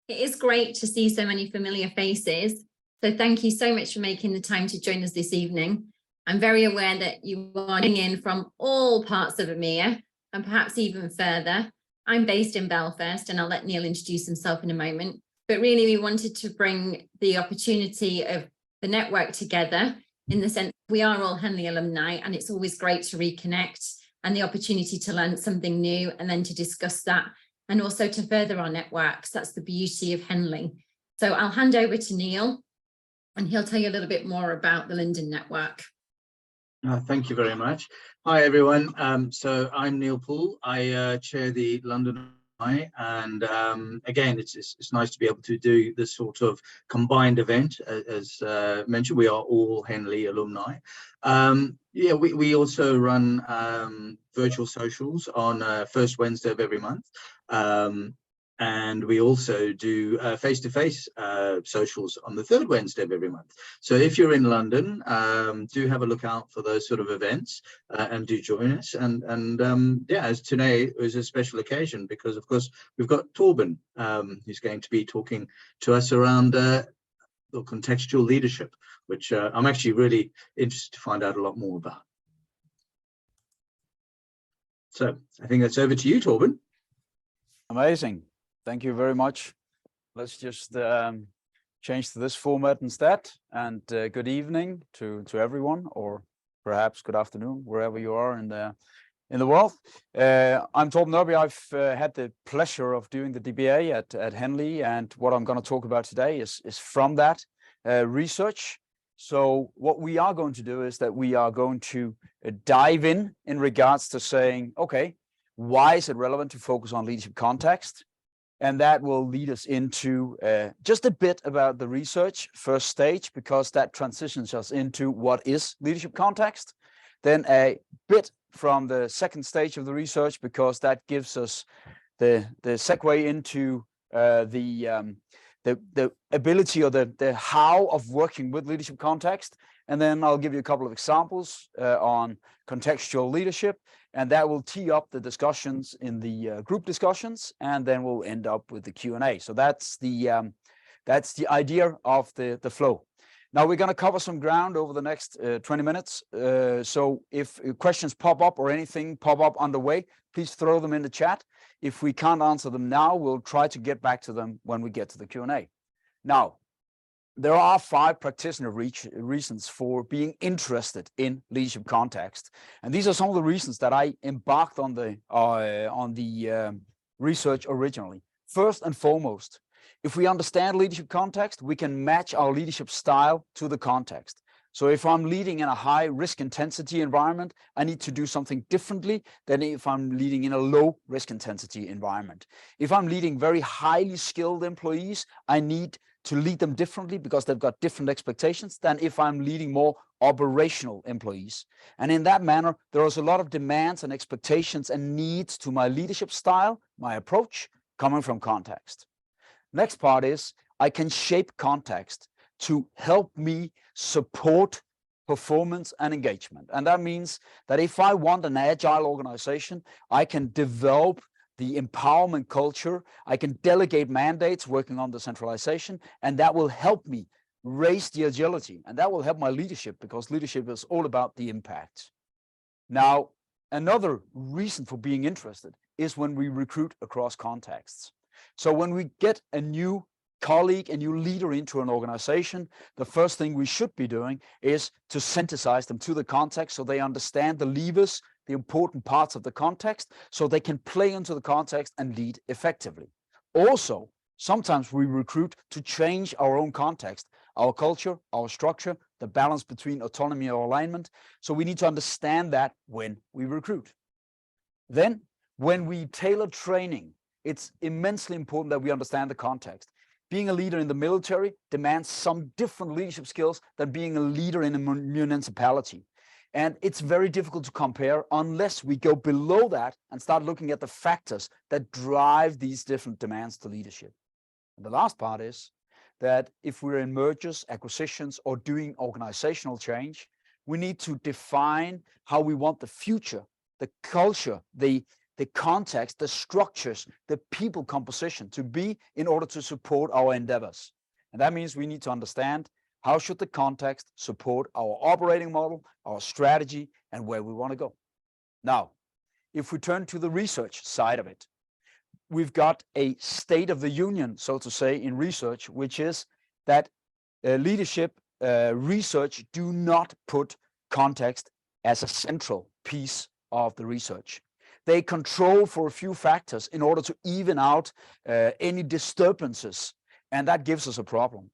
It is great to see so many familiar faces. So thank you so much for making the time to join us this evening. I'm very aware that you are coming in from all parts of EMEA and perhaps even further. I'm based in Belfast, and I'll let Neil introduce himself in a moment. But really, we wanted to bring the opportunity of the network together in the sense we are all Henley alumni, and it's always great to reconnect and the opportunity to learn something new and then to discuss that and also to further our networks. That's the beauty of Henley. So I'll hand over to Neil and he'll tell you a little bit more about the London network. Thank you very much. Hi, everyone. So I'm Neil Poole. I chair the London alumni, and again, it's nice to be able to do this sort of combined event. As mentioned, we are all Henley alumni. Yeah, we also run virtual socials on first Wednesday of every month. And we also do face-to-face socials on the third Wednesday of every month. So if you're in London, do have a look out for those sort of events and do join us. And yeah, as today is a special occasion because, of course, we've got Torben, who's going to be talking to us around contextual leadership, which I'm actually really interested to find out a lot more about. So I think that's over to you, Torben. Amazing. Thank you very much. Let's just change to this format instead. And good evening to everyone, or perhaps good afternoon, wherever you are in the world. I'm Torben Nørby. I've had the pleasure of doing the DBA at Henley, and what I'm going to talk about today is from that research. So what we are going to do is that we are going to dive in regards to saying, okay, why is it relevant to focus on leadership context? And that will lead us into just a bit about the research first stage, because that transitions us into what is leadership context. Then a bit from the second stage of the research, because that gives us the segue into the ability or the how of working with leadership context. And then I'll give you a couple of examples on contextual leadership, and that will tee up the discussions in the group discussions, and then we'll end up with the Q&A. So that's the idea of the flow. Now we're going to cover some ground over the next 20 minutes. So if questions pop up or anything pop up on the way, please throw them in the chat. If we can't answer them now, we'll try to get back to them when we get to the Q&A. Now, there are 5 practitioner reasons for being interested in leadership context, and these are some of the reasons that I embarked on the research originally. First and foremost, if we understand leadership context, we can match our leadership style to the context. So if I'm leading in a high risk intensity environment, I need to do something differently than if I'm leading in a low risk intensity environment. If I'm leading very highly skilled employees, I need to lead them differently because they've got different expectations than if I'm leading more operational employees. And in that manner, there is a lot of demands and expectations and needs to my leadership style, my approach, coming from context. Next part is I can shape context to help me support performance and engagement. And that means that if I want an agile organization, I can develop the empowerment culture, I can delegate mandates working on decentralization, and that will help me raise the agility, and that will help my leadership, because leadership is all about the impact. Now, another reason for being interested is when we recruit across contexts. So when we get a new colleague, a new leader into an organization, the first thing we should be doing is to synthesize them to the context so they understand the levers, the important parts of the context, so they can play into the context and lead effectively. Also, sometimes we recruit to change our own context, our culture, our structure, the balance between autonomy or alignment. So we need to understand that when we recruit. Then, when we tailor training, it's immensely important that we understand the context. Being a leader in the military demands some different leadership skills than being a leader in a municipality. And it's very difficult to compare unless we go below that and start looking at the factors that drive these different demands to leadership. And the last part is that if we're in mergers, acquisitions, or doing organizational change, we need to define how we want the future, the culture, the the context, the structures, the people composition to be in order to support our endeavors. And that means we need to understand how should the context support our operating model, our strategy, and where we want to go. Now, if we turn to the research side of it, we've got a state of the union, so to say, in research, which is that leadership research do not put context as a central piece of the research. They control for a few factors in order to even out any disturbances, and that gives us a problem.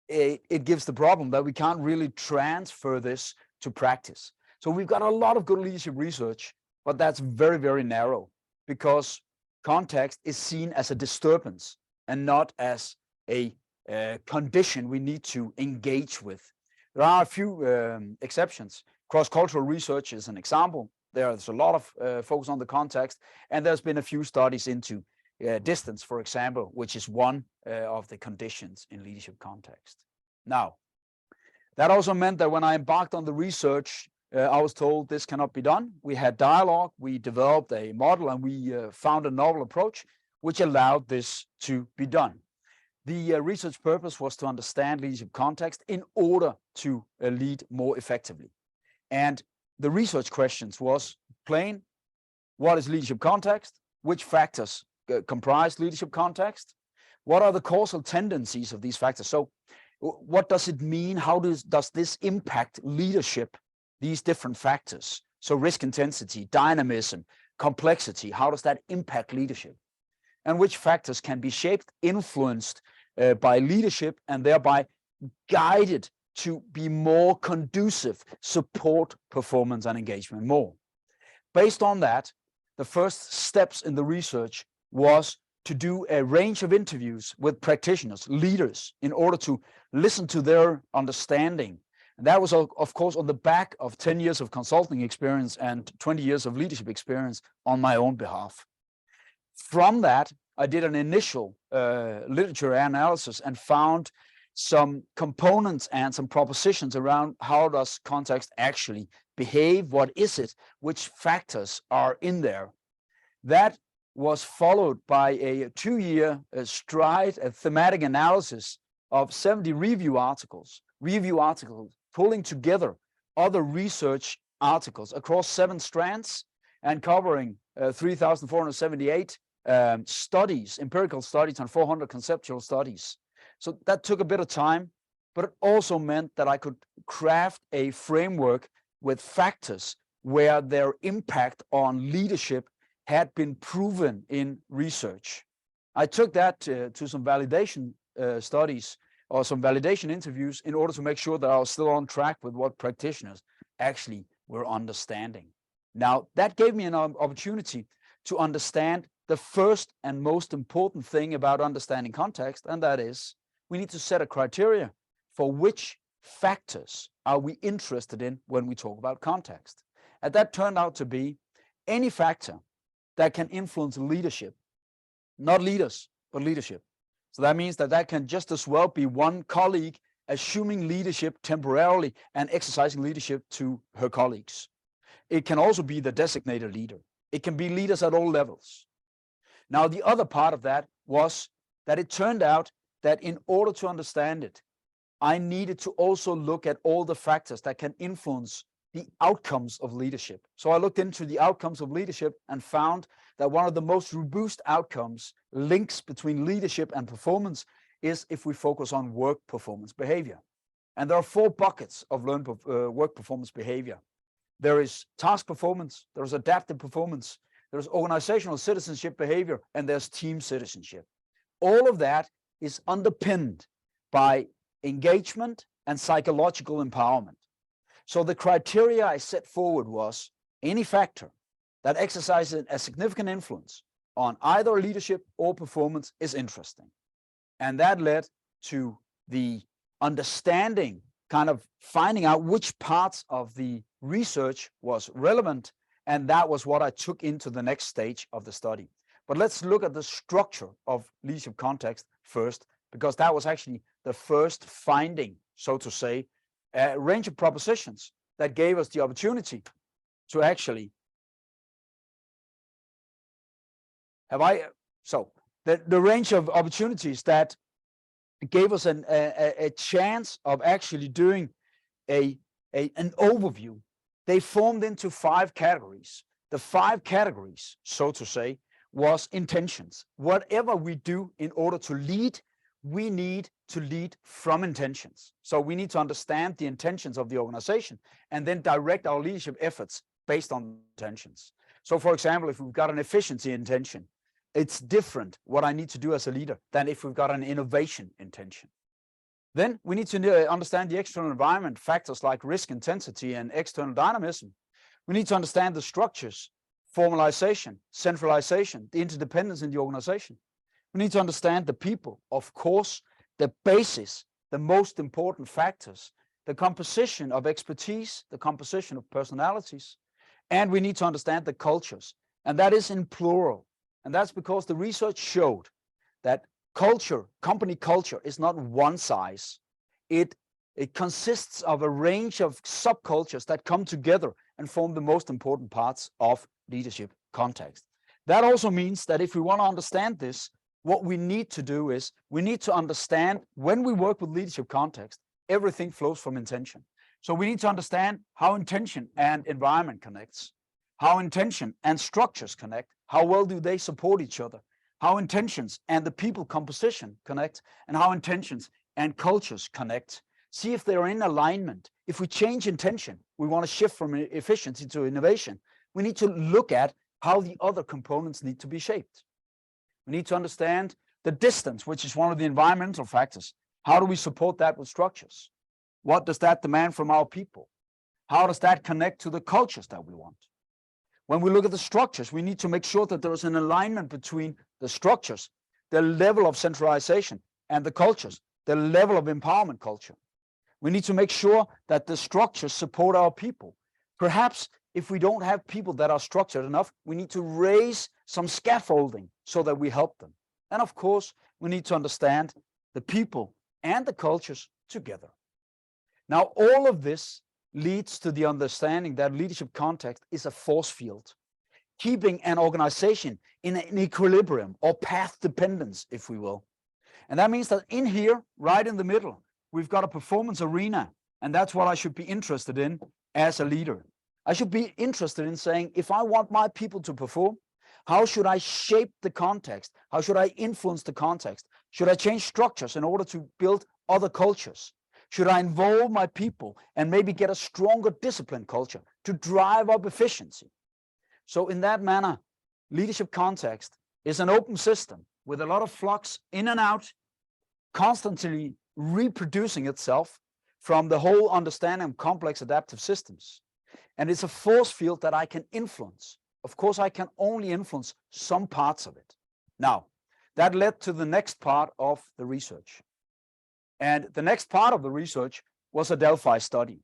It gives the problem that we can't really transfer this to practice. So we've got a lot of good leadership research, but that's very, very narrow, because context is seen as a disturbance and not as a condition we need to engage with. There are a few exceptions. Cross-cultural research is an example. There's a lot of focus on the context, and there's been a few studies into distance, for example, which is one of the conditions in leadership context. Now, that also meant that when I embarked on the research, I was told this cannot be done. We had dialogue, we developed a model, and we found a novel approach which allowed this to be done. The research purpose was to understand leadership context in order to lead more effectively. And the research questions was plain: what is leadership context? Which factors comprise leadership context? What are the causal tendencies of these factors? So what does it mean? How does this impact leadership, these different factors? So risk intensity, dynamism, complexity, how does that impact leadership? And which factors can be shaped, influenced by leadership, and thereby guided to be more conducive, support performance and engagement more. Based on that, the first steps in the research was to do a range of interviews with practitioners, leaders, in order to listen to their understanding. And that was, of course, on the back of 10 years of consulting experience and 20 years of leadership experience on my own behalf. From that, I did an initial literature analysis and found some components and some propositions around how does context actually behave, what is it, which factors are in there. That was followed by a 2-year stride, a thematic analysis of 70 review articles pulling together other research articles across 7 strands and covering 3,478 studies, empirical studies, and 400 conceptual studies. So that took a bit of time, but it also meant that I could craft a framework with factors where their impact on leadership had been proven in research. I took that to some validation studies or some validation interviews in order to make sure that I was still on track with what practitioners actually were understanding. Now, that gave me an opportunity to understand the first and most important thing about understanding context, and that is we need to set a criteria for which factors are we interested in when we talk about context. And that turned out to be any factor that can influence leadership, not leaders, but leadership. So that means that that can just as well be one colleague assuming leadership temporarily and exercising leadership to her colleagues. It can also be the designated leader. It can be leaders at all levels. Now, the other part of that was that it turned out that in order to understand it, I needed to also look at all the factors that can influence the outcomes of leadership. So I looked into the outcomes of leadership and found that one of the most robust outcomes, links between leadership and performance, is if we focus on work performance behavior. And there are 4 buckets of work performance behavior. There is task performance, there is adaptive performance, there's organizational citizenship behavior, and there's team citizenship. All of that is underpinned by engagement and psychological empowerment. So the criteria I set forward was any factor that exercises a significant influence on either leadership or performance is interesting. And that led to the understanding, kind of finding out which parts of the research was relevant, and that was what I took into the next stage of the study. But let's look at the structure of leadership context first, because that was actually the first finding, so to say, a range of propositions that gave us the opportunity to actually So the range of opportunities that gave us a chance of actually doing an overview. They formed into 5 categories. The 5 categories, so to say, was intentions. Whatever we do in order to lead, we need to lead from intentions. So we need to understand the intentions of the organization and then direct our leadership efforts based on intentions. So for example, if we've got an efficiency intention, it's different what I need to do as a leader than if we've got an innovation intention. Then we need to understand the external environment, factors like risk intensity and external dynamism. We need to understand the structures, formalization, centralization, the interdependence in the organization. We need to understand the people, of course, the basis, the most important factors, the composition of expertise, the composition of personalities, and we need to understand the cultures, and that is in plural. And that's because the research showed that culture, company culture, is not one size. It consists of a range of subcultures that come together and form the most important parts of leadership context. That also means that if we want to understand this, what we need to do is we need to understand when we work with leadership context, everything flows from intention. So we need to understand how intention and environment connects, how intention and structures connect, how well do they support each other, how intentions and the people composition connect, and how intentions and cultures connect. See if they're in alignment. If we change intention, we want to shift from efficiency to innovation. We need to look at how the other components need to be shaped. We need to understand the distance, which is one of the environmental factors. How do we support that with structures? What does that demand from our people? How does that connect to the cultures that we want? When we look at the structures, we need to make sure that there is an alignment between the structures, the level of centralization, and the cultures, the level of empowerment culture. We need to make sure that the structures support our people. Perhaps if we don't have people that are structured enough, we need to raise some scaffolding so that we help them. And of course, we need to understand the people and the cultures together. Now, all of this leads to the understanding that leadership context is a force field, keeping an organization in an equilibrium or path dependence, if we will. And that means that in here, right in the middle, we've got a performance arena, and that's what I should be interested in as a leader. I should be interested in saying, if I want my people to perform, how should I shape the context? How should I influence the context? Should I change structures in order to build other cultures? Should I involve my people and maybe get a stronger discipline culture to drive up efficiency? So in that manner, leadership context is an open system with a lot of flux in and out, constantly reproducing itself from the whole understanding of complex adaptive systems. And it's a force field that I can influence. Of course, I can only influence some parts of it. Now, that led to the next part of the research. And the next part of the research was a Delphi study.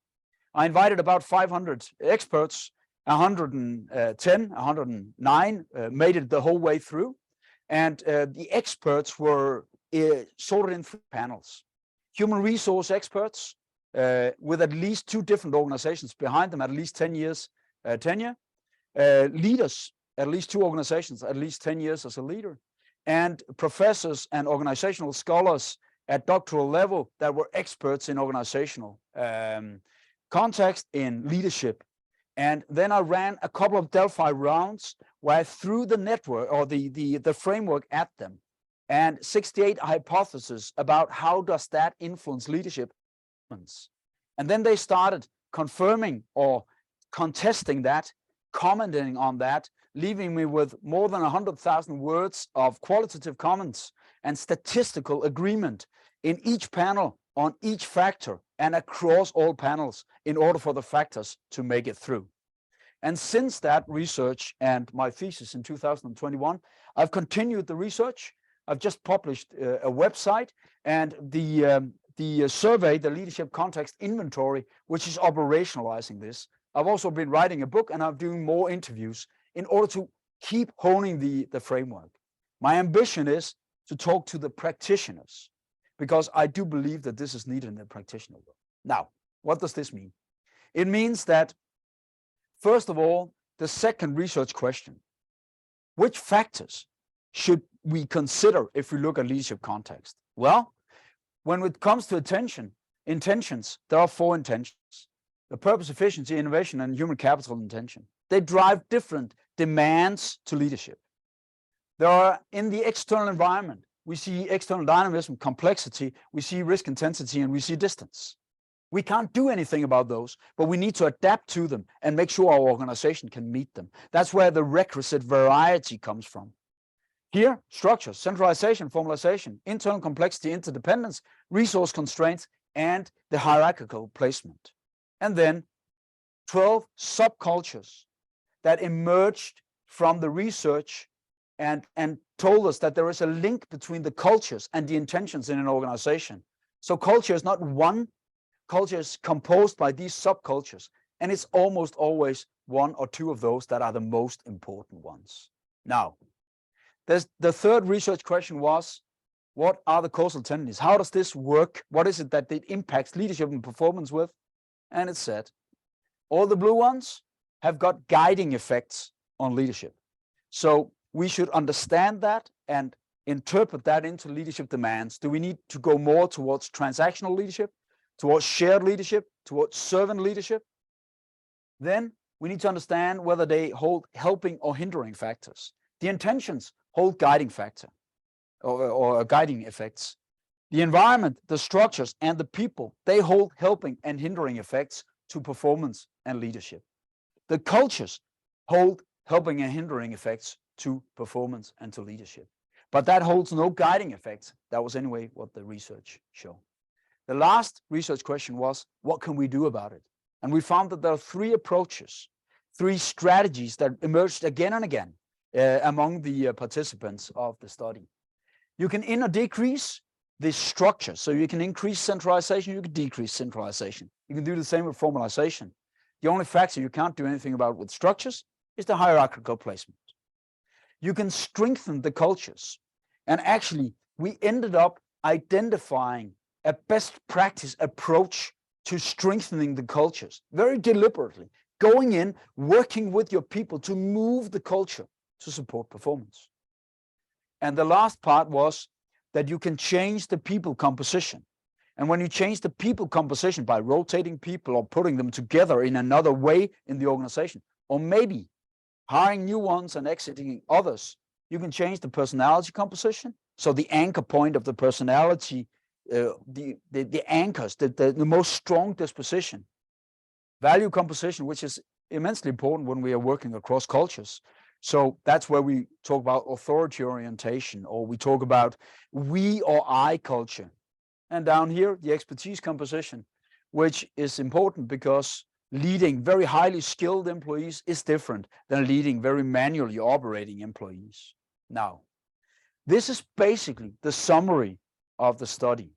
I invited about 500 experts, 110, 109 made it the whole way through. And the experts were sorted in 3 panels. Human resource experts with at least 2 different organizations behind them, at least 10 years tenure. Leaders, at least 2 organizations, at least 10 years as a leader. And professors and organizational scholars at doctoral level that were experts in organizational context, in leadership. And then I ran a couple of Delphi rounds where I threw the network or the framework at them, and 68 hypotheses about how does that influence leadership. And then they started confirming or contesting that, commenting on that, leaving me with more than 100,000 words of qualitative comments and statistical agreement in each panel on each factor and across all panels in order for the factors to make it through. And since that research and my thesis in 2021, I've continued the research. I've just published a website and the survey, the Leadership Context Inventory, which is operationalizing this. I've also been writing a book and I'm doing more interviews in order to keep honing the framework. My ambition is to talk to the practitioners because I do believe that this is needed in the practitioner world. Now, what does this mean? It means that, first of all, the second research question, which factors should we consider if we look at leadership context? Well, when it comes to intentions, there are 4 intentions: the purpose, efficiency, innovation, and human capital intention. They drive different demands to leadership. There are, in the external environment, we see external dynamism, complexity, we see risk intensity, and we see distance. We can't do anything about those, but we need to adapt to them and make sure our organization can meet them. That's where the requisite variety comes from. Here, structures, centralization, formalization, internal complexity, interdependence, resource constraints, and the hierarchical placement. And then 12 subcultures that emerged from the research and told us that there is a link between the cultures and the intentions in an organization. So culture is not one, culture is composed by these subcultures, and it's almost always 1 or 2 of those that are the most important ones. Now, the third research question was, what are the causal tendencies? How does this work? What is it that it impacts leadership and performance with? And it said, all the blue ones have got guiding effects on leadership. So we should understand that and interpret that into leadership demands. Do we need to go more towards transactional leadership, towards shared leadership, towards servant leadership? Then we need to understand whether they hold helping or hindering factors. The intentions hold guiding factor or guiding effects. The environment, the structures, and the people, they hold helping and hindering effects to performance and leadership. The cultures hold helping and hindering effects to performance and to leadership. But that holds no guiding effects. That was anyway what the research showed. The last research question was, what can we do about it? And we found that there are 3 approaches, 3 strategies that emerged again and again among the participants of the study. You can in or decrease the structure. So you can increase centralization, you can decrease centralization. You can do the same with formalization. The only factor you can't do anything about with structures is the hierarchical placement. You can strengthen the cultures. And actually, we ended up identifying a best practice approach to strengthening the cultures, very deliberately, going in, working with your people to move the culture to support performance. And the last part was that you can change the people composition. And when you change the people composition by rotating people or putting them together in another way in the organization, or maybe hiring new ones and exiting others, you can change the personality composition. So the anchor point of the personality, the anchors, the most strong disposition. Value composition, which is immensely important when we are working across cultures. So that's where we talk about authority orientation, or we talk about we or I culture. And down here, the expertise composition, which is important because leading very highly skilled employees is different than leading very manually operating employees. Now, this is basically the summary of the study.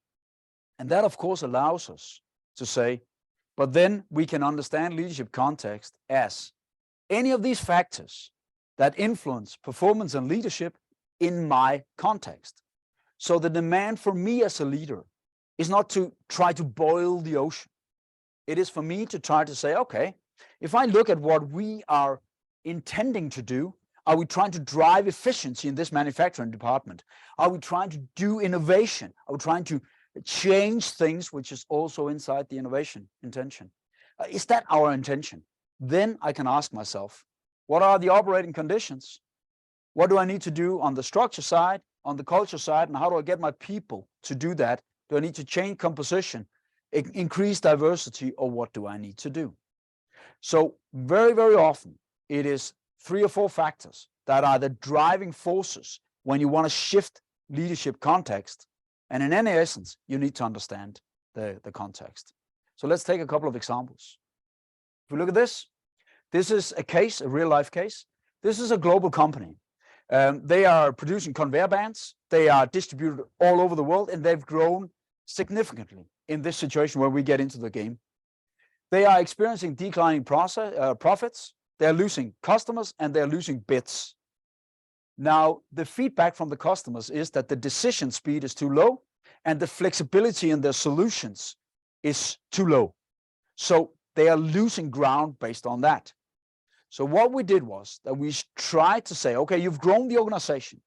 And that, of course, allows us to say, but then we can understand leadership context as any of these factors that influence performance and leadership in my context. So the demand for me as a leader is not to try to boil the ocean. It is for me to try to say, okay, if I look at what we are intending to do, are we trying to drive efficiency in this manufacturing department? Are we trying to do innovation? Are we trying to change things, which is also inside the innovation intention? Is that our intention? Then I can ask myself, what are the operating conditions? What do I need to do on the structure side, on the culture side, and how do I get my people to do that? Do I need to change composition, increase diversity, or what do I need to do? So very, very often, it is 3 or 4 factors that are the driving forces when you want to shift leadership context. And in any essence, you need to understand the context. So let's take a couple of examples. If we look at this, this is a case, a real life case. This is a global company. They are producing conveyor belts. They are distributed all over the world, and they've grown significantly in this situation where we get into the game. They are experiencing declining profits. They're losing customers and they're losing bids. Now, the feedback from the customers is that the decision speed is too low and the flexibility in their solutions is too low. So they are losing ground based on that. So what we did was that we tried to say, okay, you've grown the organization.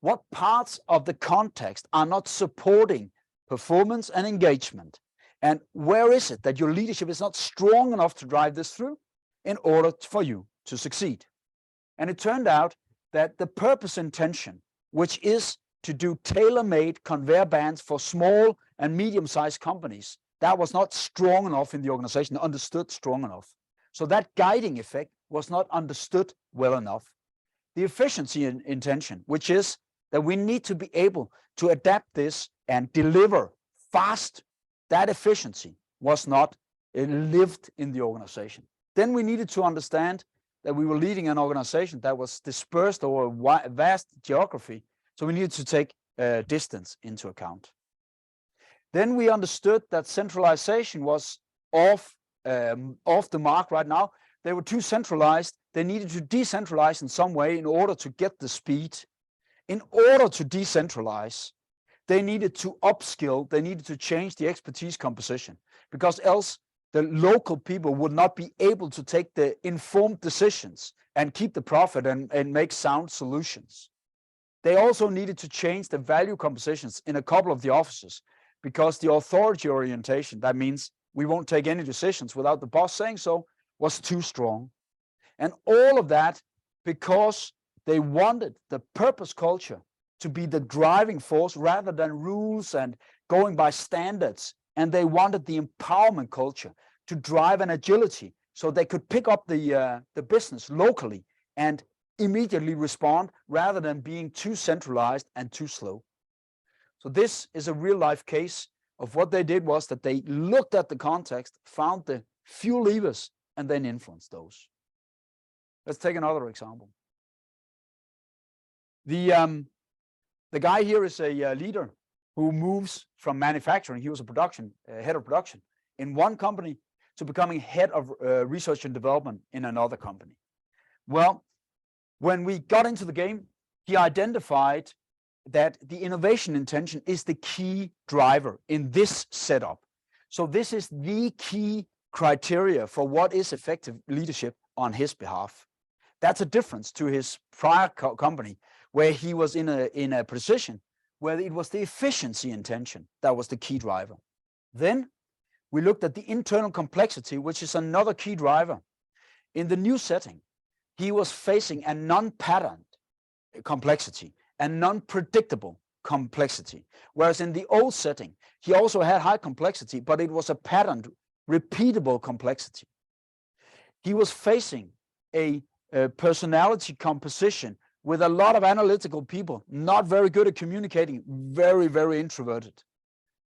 What parts of the context are not supporting performance and engagement? And where is it that your leadership is not strong enough to drive this through in order for you to succeed? And it turned out that the purpose intention, which is to do tailor-made conveyor bands for small and medium-sized companies, that was not strong enough in the organization, understood strong enough. So that guiding effect was not understood well enough. The efficiency intention, which is that we need to be able to adapt this and deliver fast, that efficiency was not lived in the organization. Then we needed to understand that we were leading an organization that was dispersed over a vast geography, so we needed to take distance into account. Then we understood that centralization was off the mark right now. They were too centralized. They needed to decentralize in some way in order to get the speed. In order to decentralize, they needed to upskill, they needed to change the expertise composition, because else the local people would not be able to take the informed decisions and keep the profit and make sound solutions. They also needed to change the value compositions in a couple of the offices, because the authority orientation, that means we won't take any decisions without the boss saying so, was too strong. And all of that because they wanted the purpose culture to be the driving force rather than rules and going by standards. And they wanted the empowerment culture to drive an agility so they could pick up the business locally and immediately respond rather than being too centralized and too slow. So this is a real life case of what they did was that they looked at the context, found the few levers, and then influenced those. Let's take another example. The guy here is a leader who moves from manufacturing. He was a head of production in one company to becoming head of research and development in another company. Well, when we got into the game, he identified that the innovation intention is the key driver in this setup. So this is the key criteria for what is effective leadership on his behalf. That's a difference to his prior company, where he was in a position where it was the efficiency intention that was the key driver. Then we looked at the internal complexity, which is another key driver. In the new setting, he was facing a non-patterned complexity, a non-predictable complexity. Whereas in the old setting, he also had high complexity, but it was a patterned, repeatable complexity. He was facing a personality composition with a lot of analytical people, not very good at communicating, very, very introverted.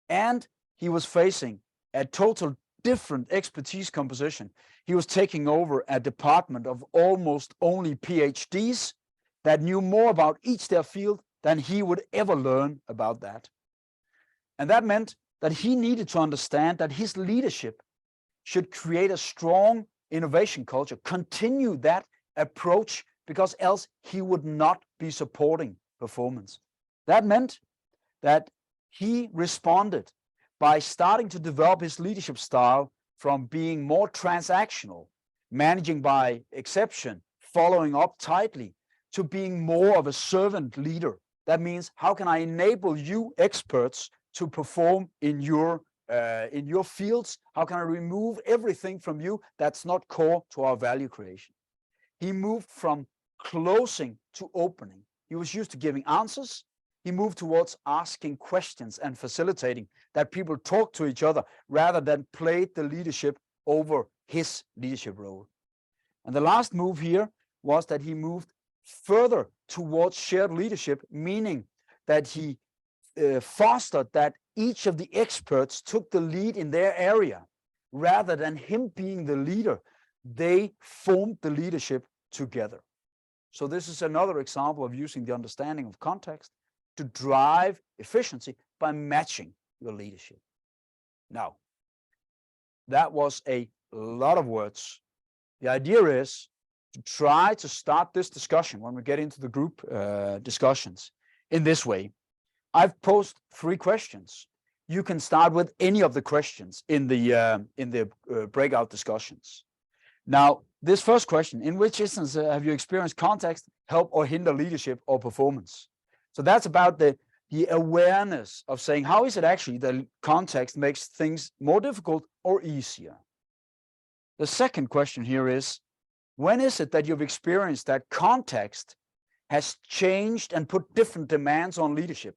And he was facing a total different expertise composition. He was taking over a department of almost only PhDs that knew more about each their field than he would ever learn about that. And that meant that he needed to understand that his leadership should create a strong innovation culture, continue that approach, because else he would not be supporting performance. That meant that he responded by starting to develop his leadership style from being more transactional, managing by exception, following up tightly, to being more of a servant leader. That means, how can I enable you experts to perform in your fields? How can I remove everything from you that's not core to our value creation? He moved from closing to opening. He was used to giving answers. He moved towards asking questions and facilitating that people talk to each other rather than played the leadership over his leadership role. And the last move here was that he moved further towards shared leadership, meaning that he fostered that each of the experts took the lead in their area. Rather than him being the leader, they formed the leadership together. So this is another example of using the understanding of context to drive efficiency by matching your leadership. Now, that was a lot of words. The idea is to try to start this discussion when we get into the group discussions in this way. I've posed 3 questions. You can start with any of the questions in the breakout discussions. Now, this first question: in which instance have you experienced context help or hinder leadership or performance? So that's about the awareness of saying, how is it actually that context makes things more difficult or easier? The second question here is, when is it that you've experienced that context has changed and put different demands on leadership?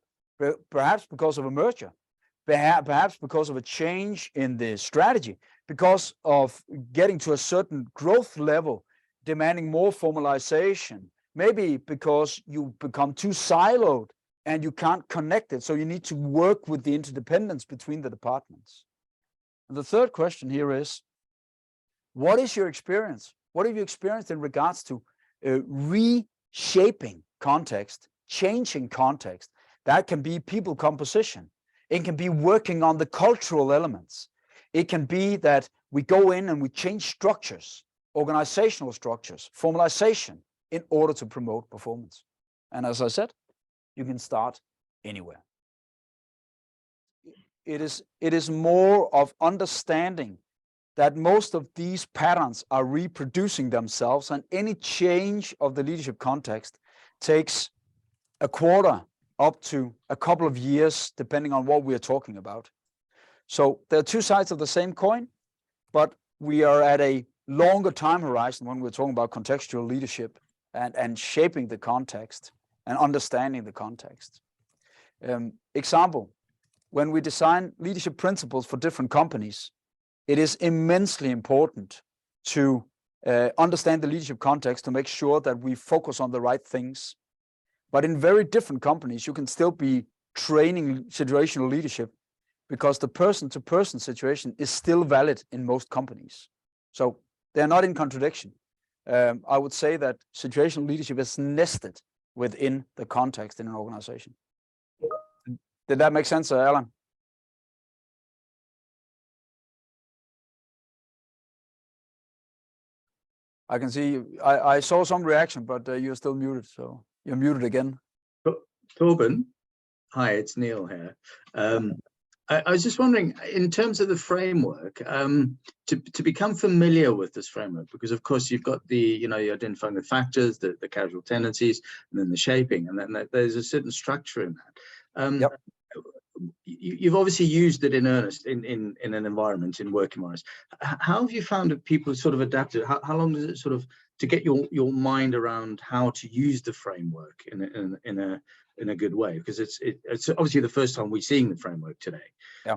Perhaps because of a merger, perhaps because of a change in the strategy, because of getting to a certain growth level, demanding more formalization, maybe because you become too siloed and you can't connect it, so you need to work with the interdependence between the departments. And the third question here is, what is your experience? What have you experienced in regards to reshaping context, changing context? That can be people composition. It can be working on the cultural elements. It can be that we go in and we change structures, organizational structures, formalization in order to promote performance. And as I said, you can start anywhere. It is more of understanding that most of these patterns are reproducing themselves, and any change of the leadership context takes a quarter up to a couple of years, depending on what we are talking about. So there are two sides of the same coin, but we are at a longer time horizon when we're talking about contextual leadership and shaping the context and understanding the context. Example, when we design leadership principles for different companies, it is immensely important to understand the leadership context to make sure that we focus on the right things. But in very different companies, you can still be training situational leadership because the person-to-person situation is still valid in most companies. So they're not in contradiction. I would say that situational leadership is nested within the context in an organization. Did that make sense, Alan? I can see, I saw some reaction, but you're still muted, so you're muted again. Torben, hi, it's Neil here. I was just wondering, in terms of the framework, to become familiar with this framework, because of course you've got the, you're identifying the factors, the causal tendencies, and then the shaping, and then there's a certain structure in that. Yep. You've obviously used it in earnest in an environment, in work environments. How have you found that people sort of adapted? How long does it sort of to get your mind around how to use the framework in a good way? Because it's obviously the first time we're seeing the framework today. Yeah.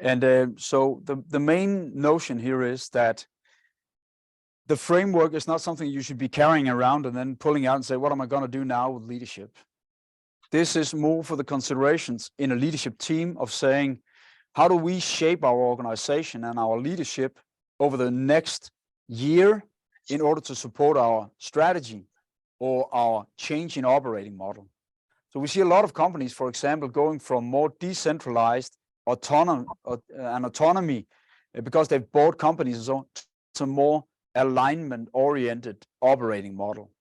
And so the main notion here is that the framework is not something you should be carrying around and then pulling out and say, what am I going to do now with leadership? This is more for the considerations in a leadership team of saying, how do we shape our organization and our leadership over the next year in order to support our strategy or our change in operating model? So we see a lot of companies, for example, going from more decentralized autonomy because they've bought companies and so on, to more alignment-oriented operating model.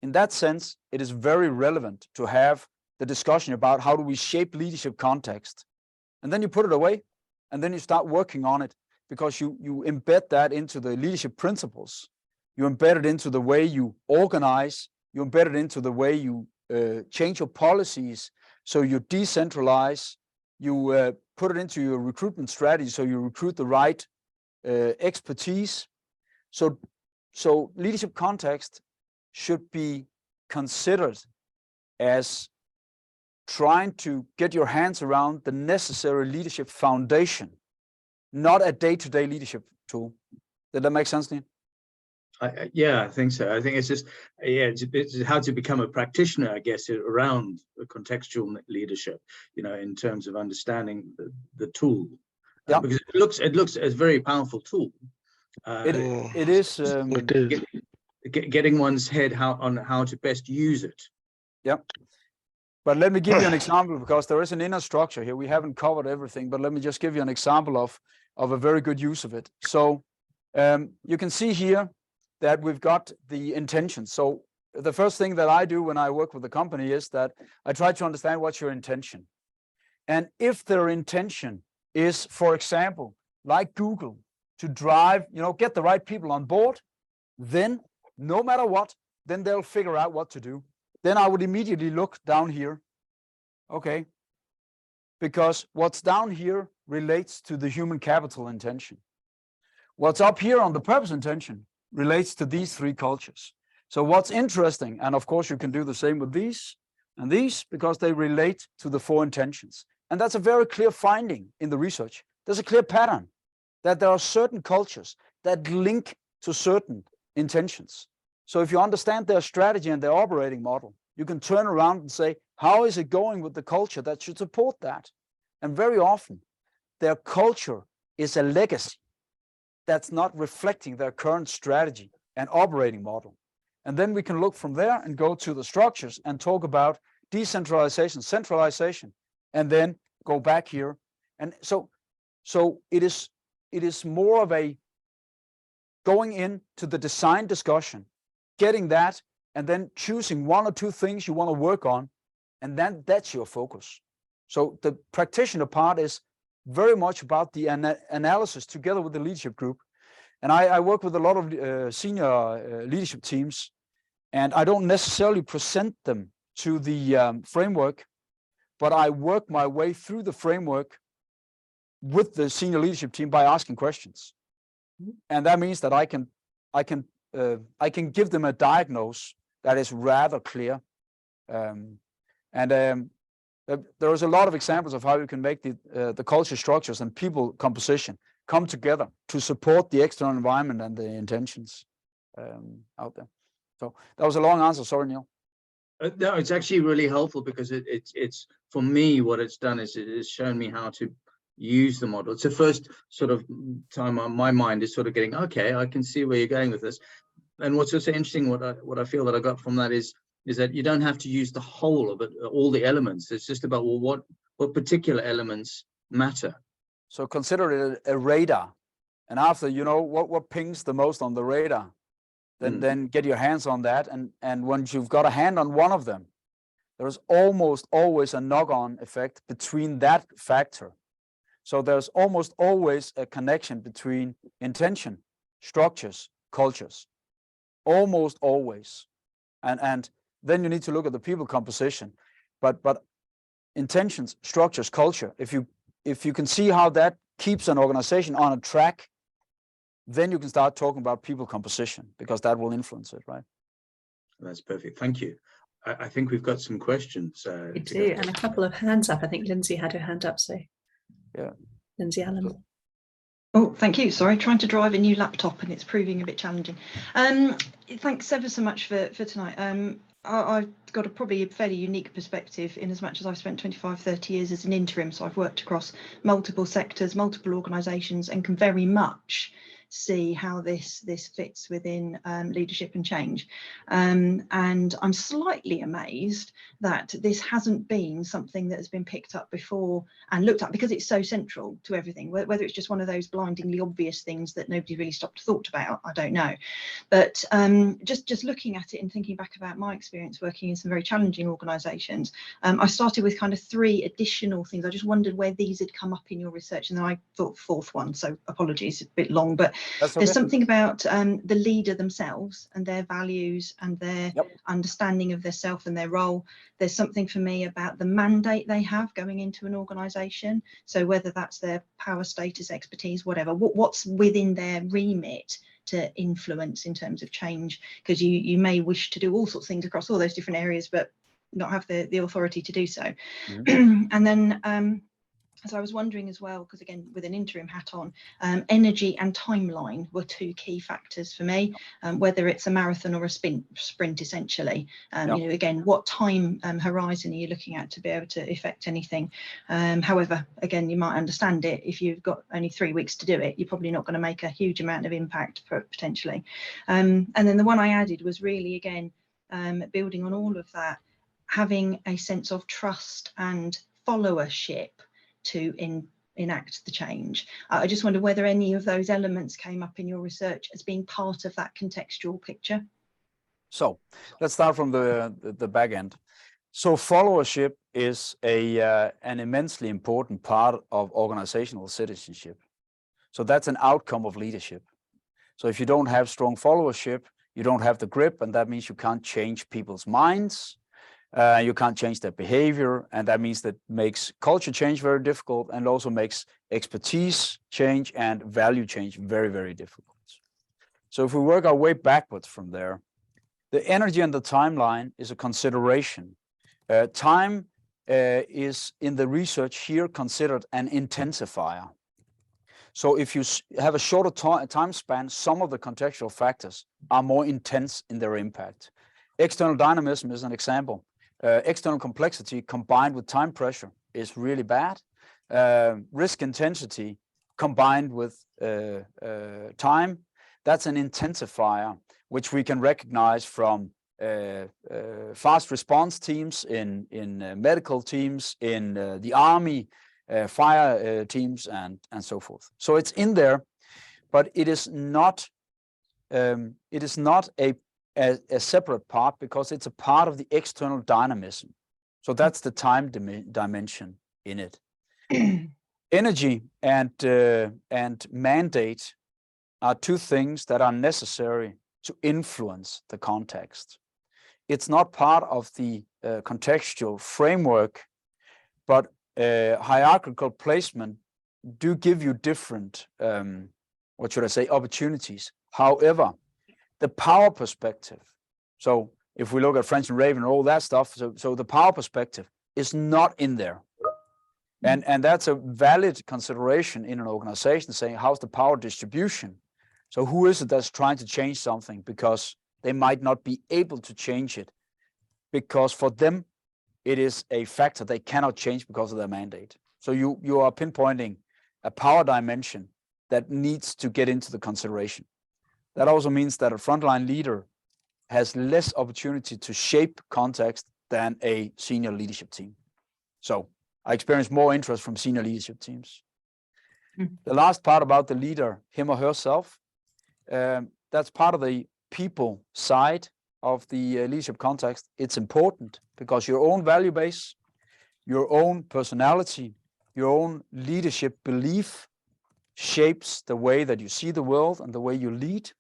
In that sense, it is very relevant to have the discussion about how do we shape leadership context. And then you put it away, and then you start working on it, because you embed that into the leadership principles. You embed it into the way you organize, you embed it into the way you change your policies, so you decentralize, you put it into your recruitment strategy, so you recruit the right expertise. So leadership context should be considered as trying to get your hands around the necessary leadership foundation, not a day-to-day leadership tool. Did that make sense, Neil? Yeah, I think so. I think it's just, it's how to become a practitioner, I guess, around contextual leadership, in terms of understanding the tool. Yeah. Because it looks as a very powerful tool. It is. Getting one's head on how to best use it. Yep. But let me give you an example, because there is an inner structure here. We haven't covered everything, but let me just give you an example of a very good use of it. So you can see here that we've got the intention. So the first thing that I do when I work with a company is that I try to understand what's your intention. And if their intention is, for example, like Google, to drive, get the right people on board, then no matter what, then they'll figure out what to do. then I would immediately look down here. Okay. Because what's down here relates to the human capital intention. What's up here on the purpose intention relates to these three cultures. So what's interesting, and of course you can do the same with these and these, because they relate to the four intentions. And that's a very clear finding in the research. There's a clear pattern that there are certain cultures that link to certain intentions. So if you understand their strategy and their operating model, you can turn around and say, how is it going with the culture that should support that? And very often, their culture is a legacy that's not reflecting their current strategy and operating model. And then we can look from there and go to the structures and talk about decentralization, centralization, and then go back here. And so it is more of a going into the design discussion, getting that, and then choosing one or two things you want to work on, and then that's your focus. So the practitioner part is very much about the analysis together with the leadership group. And I work with a lot of senior leadership teams, and I don't necessarily present them to the framework, but I work my way through the framework with the senior leadership team by asking questions. And that means that I can give them a diagnosis that is rather clear. There is a lot of examples of how you can make the culture structures and people composition come together to support the external environment and the intentions out there. So that was a long answer. Sorry, Neil. No, it's actually really helpful because it's for me, what it's done is it has shown me how to use the model. It's the first sort of time on my mind is sort of getting, okay, I can see where you're going with this. And what's also interesting, what I feel that I got from that is that you don't have to use the whole of it, all the elements. It's just about, well, what particular elements matter. So consider it a radar, and after you know what pings the most on the radar, then get your hands on that, and once you've got a hand on one of them, there's almost always a knock-on effect between that factor. So there's almost always a connection between intention, structures, cultures, almost always, and then you need to look at the people composition, but intentions, structures, culture. If you can see how that keeps an organization on a track, then you can start talking about people composition, because that will influence it, right? That's perfect. Thank you. I think we've got some questions. We do, and a couple of hands up. I think Lindsay had her hand up, so yeah. Lindsay Allen. Oh, thank you. Sorry, trying to drive a new laptop and it's proving a bit challenging. Thanks ever so much for tonight. I've got probably a fairly unique perspective in as much as I've spent 25, 30 years as an interim. So I've worked across multiple sectors, multiple organisations, and can very much see how this fits within leadership and change. And I'm slightly amazed that this hasn't been something that has been picked up before and looked at, because it's so central to everything. Whether it's just one of those blindingly obvious things that nobody really stopped to thought about, I don't know. But just looking at it and thinking back about my experience working in some very challenging organisations, I started with kind of 3 additional things. I just wondered where these had come up in your research, and then I thought 4th one, so apologies, a bit long, but That's okay. There's something about the leader themselves and their values and their understanding of their self and their role. There's something for me about the mandate they have going into an organisation. So whether that's their power, status, expertise, whatever, what's within their remit to influence in terms of change, because you may wish to do all sorts of things across all those different areas, but not have the authority to do so. And then as I was wondering as well, because again, with an interim hat on, energy and timeline were 2 key factors for me, whether it's a marathon or a sprint essentially. You know, again, what time horizon are you looking at to be able to affect anything? However, again, you might understand it, if you've got only 3 weeks to do it, you're probably not going to make a huge amount of impact potentially. And then the one I added was really, again, building on all of that, having a sense of trust and followership to enact the change. I just wonder whether any of those elements came up in your research as being part of that contextual picture. So let's start from the back end. So followership is an immensely important part of organizational citizenship. So that's an outcome of leadership. So if you don't have strong followership, you don't have the grip, and that means you can't change people's minds. You can't change their behavior, and that means that makes culture change very difficult, and also makes expertise change and value change very, very difficult. So if we work our way backwards from there, the energy and the timeline is a consideration. Time is in the research here considered an intensifier. So if you have a shorter time span, some of the contextual factors are more intense in their impact. External dynamism is an example. External complexity combined with time pressure is really bad. Risk intensity combined with time, that's an intensifier, which we can recognize from fast response teams in medical teams, in the army, fire teams, and so forth. So it's in there, but it is not a separate part, because it's a part of the external dynamism. So that's the time dimension in it. Energy and mandate are two things that are necessary to influence the context. It's not part of the contextual framework, but hierarchical placement do give you different, opportunities. However, the power perspective, so if we look at French and Raven and all that stuff, so the power perspective is not in there. And that's a valid consideration in an organization, saying how's the power distribution? So who is it that's trying to change something because they might not be able to change it, because for them it is a factor they cannot change because of their mandate. So you are pinpointing a power dimension that needs to get into the consideration. That also means that a frontline leader has less opportunity to shape context than a senior leadership team. So I experience more interest from senior leadership teams. The last part about the leader, him or herself, that's part of the people side of the leadership context. It's important because your own value base, your own personality, your own leadership belief shapes the way that you see the world and the way you lead.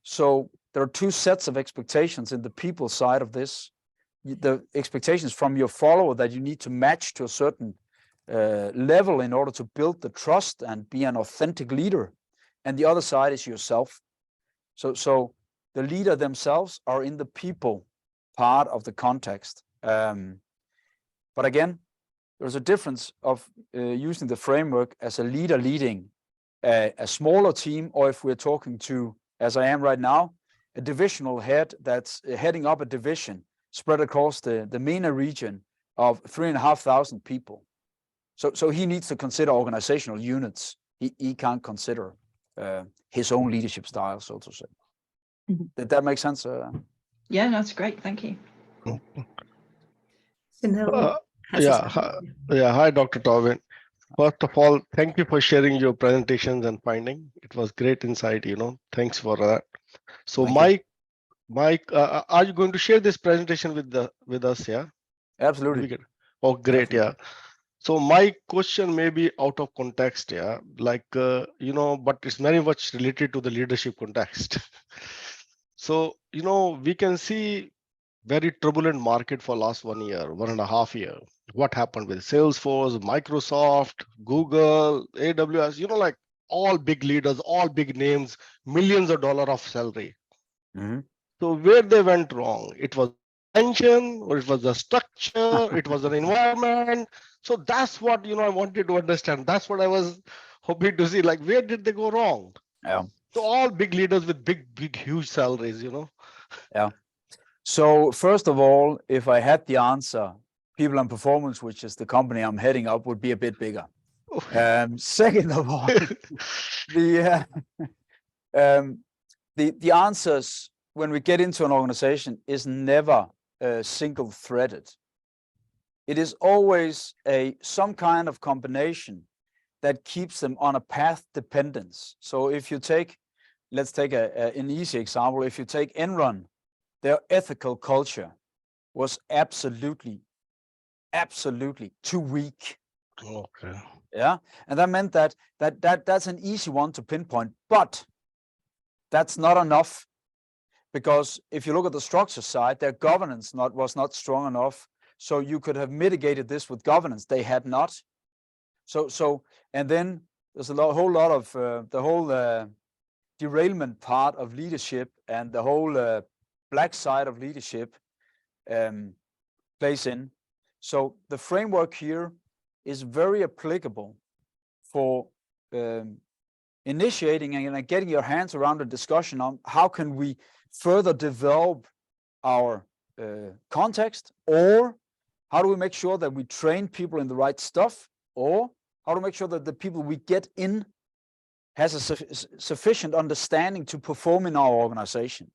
So there are two sets of expectations in the people side of this. The expectations from your follower that you need to match to a certain level in order to build the trust and be an authentic leader. And the other side is yourself. So the leader themselves are in the people part of the context. But again, there's a difference of using the framework as a leader leading a smaller team, or if we're talking to, as I am right now, a divisional head that's heading up a division spread across the MENA region of 3,500 people. So he needs to consider organizational units. He can't consider his own leadership style, so to say. Did that make sense? Yeah, that's great. Thank you. Hi, Dr. Torben. First of all, thank you for sharing your presentations and finding. It was great insight, Thanks for that. So Mike, are you going to share this presentation with us? Yeah, absolutely. Oh, great. Definitely. Yeah. So my question may be out of context, yeah, but it's very much related to the leadership context. So, we can see very turbulent market for last 1 year, 1.5 years. What happened with Salesforce, Microsoft, Google, AWS, all big leaders, all big names, millions of dollars of salary. So where they went wrong, it was attention, or it was the structure, it was an environment. So that's what I wanted to understand. That's what I was hoping to see. Like, where did they go wrong? Yeah. So all big leaders with big, huge salaries, Yeah. So first of all, if I had the answer, People and Performance, which is the company I'm heading up, would be a bit bigger. Second of all, the answers when we get into an organization is never single-threaded. It is always some kind of combination that keeps them on a path dependence. So if you take, let's take an easy example. If you take Enron, their ethical culture was absolutely too weak. Okay. Yeah, and that meant that's an easy one to pinpoint, but that's not enough. because if you look at the structure side, their governance was not strong enough. So you could have mitigated this with governance. They had not. And then there's whole lot of the whole derailment part of leadership and the whole black side of leadership plays in. So the framework here is very applicable for initiating and getting your hands around a discussion on how can we further develop our context, or how do we make sure that we train people in the right stuff, or how to make sure that the people we get in has a sufficient understanding to perform in our organization.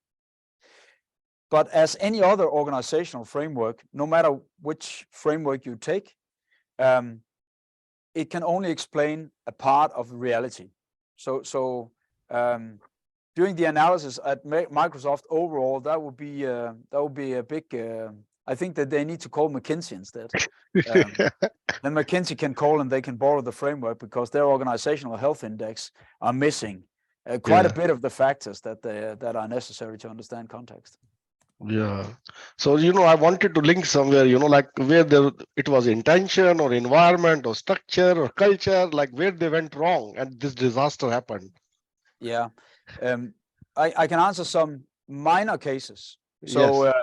But as any other organizational framework, no matter which framework you take, it can only explain a part of reality. So doing the analysis at Microsoft overall, that would be a big. I think that they need to call McKinsey instead. Then McKinsey can call and they can borrow the framework, because their organizational health index are missing quite a bit of the factors that are necessary to understand context. Yeah. So, I wanted to link somewhere, like where it was intention or environment or structure or culture, like where they went wrong and this disaster happened. Yeah. I can answer some minor cases. So Yes.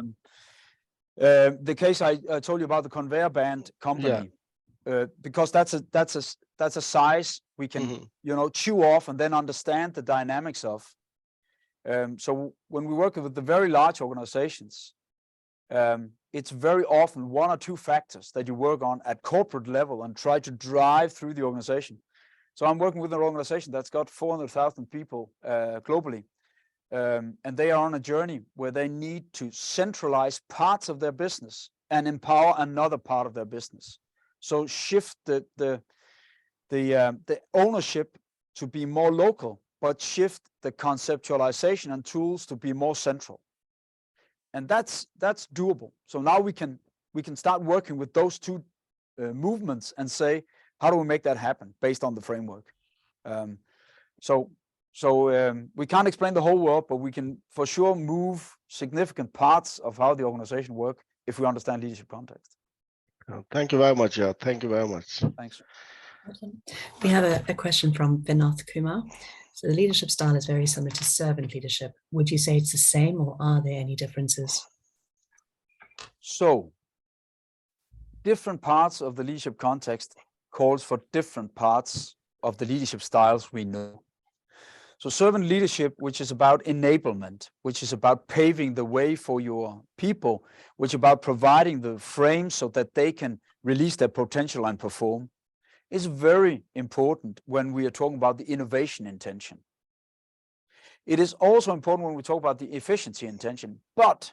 The case I told you about, the conveyor band company, because that's a size we can, chew off and then understand the dynamics of. So when we work with the very large organizations, it's very often one or two factors that you work on at corporate level and try to drive through the organization. So I'm working with an organization that's got 400,000 people globally, and they are on a journey where they need to centralize parts of their business and empower another part of their business. So shift the ownership to be more local, but shift the conceptualization and tools to be more central. And that's doable. So now we can start working with those two movements and say, how do we make that happen based on the framework? So we can't explain the whole world, but we can for sure move significant parts of how the organization works if we understand leadership context. Thank you very much. Yeah, thank you very much. Thanks. We have a question from Vinath Kumar. So the leadership style is very similar to servant leadership. Would you say it's the same, or are there any differences? So different parts of the leadership context calls for different parts of the leadership styles we know. So servant leadership, which is about enablement, which is about paving the way for your people, which is about providing the frame so that they can release their potential and perform, is very important when we are talking about the innovation intention. It is also important when we talk about the efficiency intention, but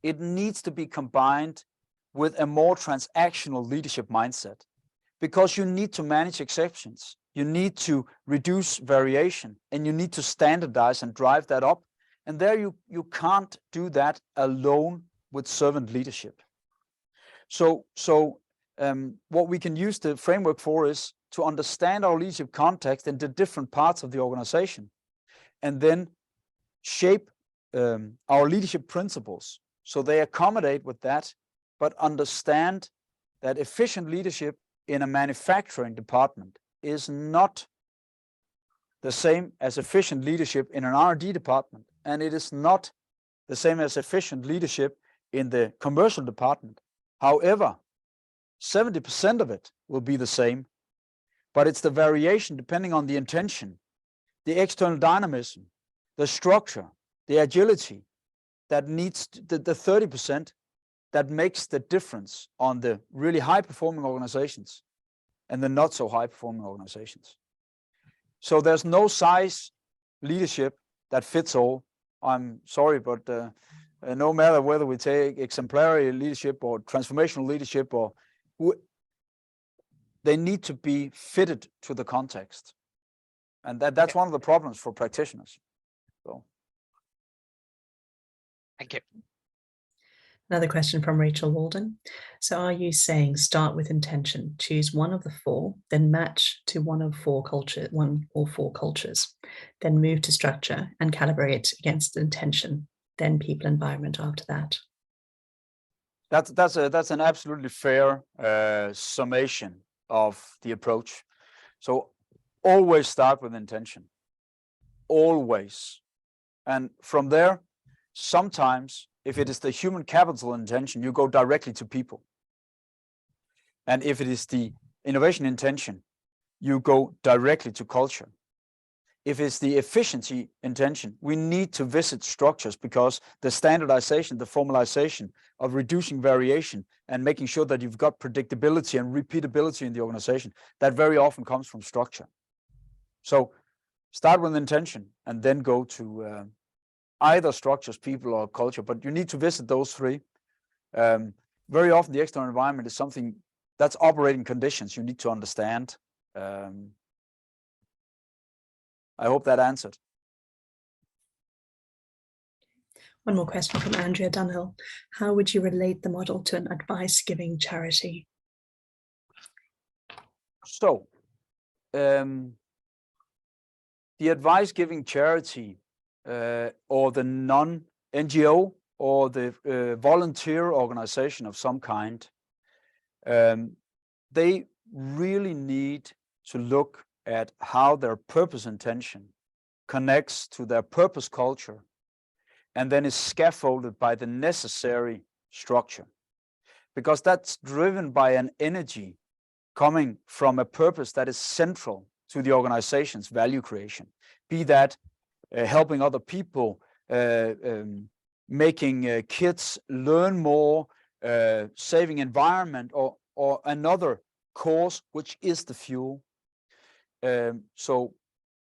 it needs to be combined with a more transactional leadership mindset, because you need to manage exceptions, you need to reduce variation, and you need to standardize and drive that up. And there you can't do that alone with servant leadership. So what we can use the framework for is to understand our leadership context in the different parts of the organization, and then shape our leadership principles so they accommodate with that, but understand that efficient leadership in a manufacturing department is not the same as efficient leadership in an R&D department, and it is not the same as efficient leadership in the commercial department. However, 70% of it will be the same, but it's the variation depending on the intention, the external dynamism, the structure, the agility that needs the 30% that makes the difference on the really high performing organizations and the not so high performing organizations. So there's no size leadership that fits all. I'm sorry, but no matter whether we take exemplary leadership or transformational leadership, or they need to be fitted to the context. And that's one of the problems for practitioners. So. Thank you. Another question from Rachel Walden. So are you saying start with intention, choose one of the four, then match to one or four cultures, then move to structure and calibrate against intention, then people environment after that. That's an absolutely fair summation of the approach. So always start with intention, always. And from there, sometimes if it is the human capital intention, you go directly to people. And if it is the innovation intention, you go directly to culture. If it's the efficiency intention, we need to visit structures, because the standardization, the formalization of reducing variation and making sure that you've got predictability and repeatability in the organization, that very often comes from structure. So start with intention and then go to either structures, people, or culture, but you need to visit those three. Very often the external environment is something that's operating conditions you need to understand. I hope that answered. One more question from Andrea Dunhill. How would you relate the model to an advice-giving charity? So, the advice-giving charity or the non-NGO or the volunteer organization of some kind, they really need to look at how their purpose intention connects to their purpose culture and then is scaffolded by the necessary structure. Because that's driven by an energy coming from a purpose that is central to the organization's value creation, be that helping other people, making kids learn more, saving environment, or another cause, which is the fuel. So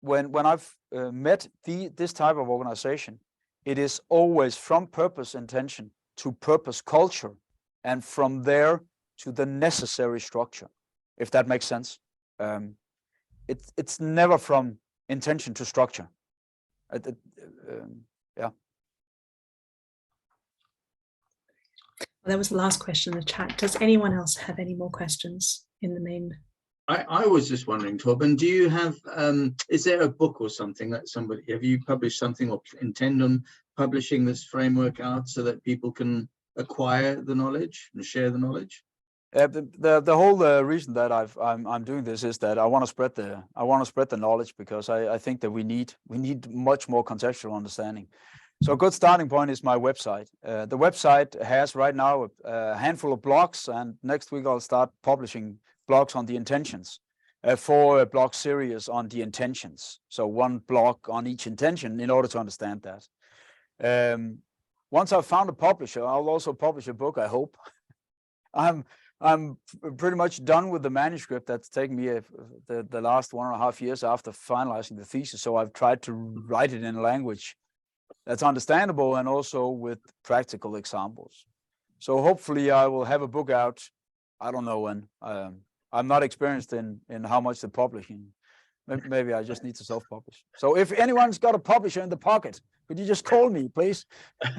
when I've met this type of organization, it is always from purpose intention to purpose culture, and from there to the necessary structure, if that makes sense. It's never from intention to structure. Yeah. Well, that was the last question in the chat. Does anyone else have any more questions in the main? I was just wondering, Torben, do you have, is there a book or something that have you published something or intend on publishing this framework out so that people can acquire the knowledge and share the knowledge? The whole reason that I'm doing this is that I want to spread the knowledge, because I think that we need much more contextual understanding. So a good starting point is my website. The website has right now a handful of blogs, and next week I'll start publishing blogs on the intentions, 4 blog series on the intentions. So 1 blog on each intention in order to understand that. Once I've found a publisher, I'll also publish a book, I hope. I'm pretty much done with the manuscript. That's taken me the last 1.5 years after finalizing the thesis. So I've tried to write it in a language that's understandable and also with practical examples. So hopefully I will have a book out. I don't know when. I'm not experienced in how much the publishing. Maybe I just need to self-publish. So if anyone's got a publisher in the pocket, could you just call me, please?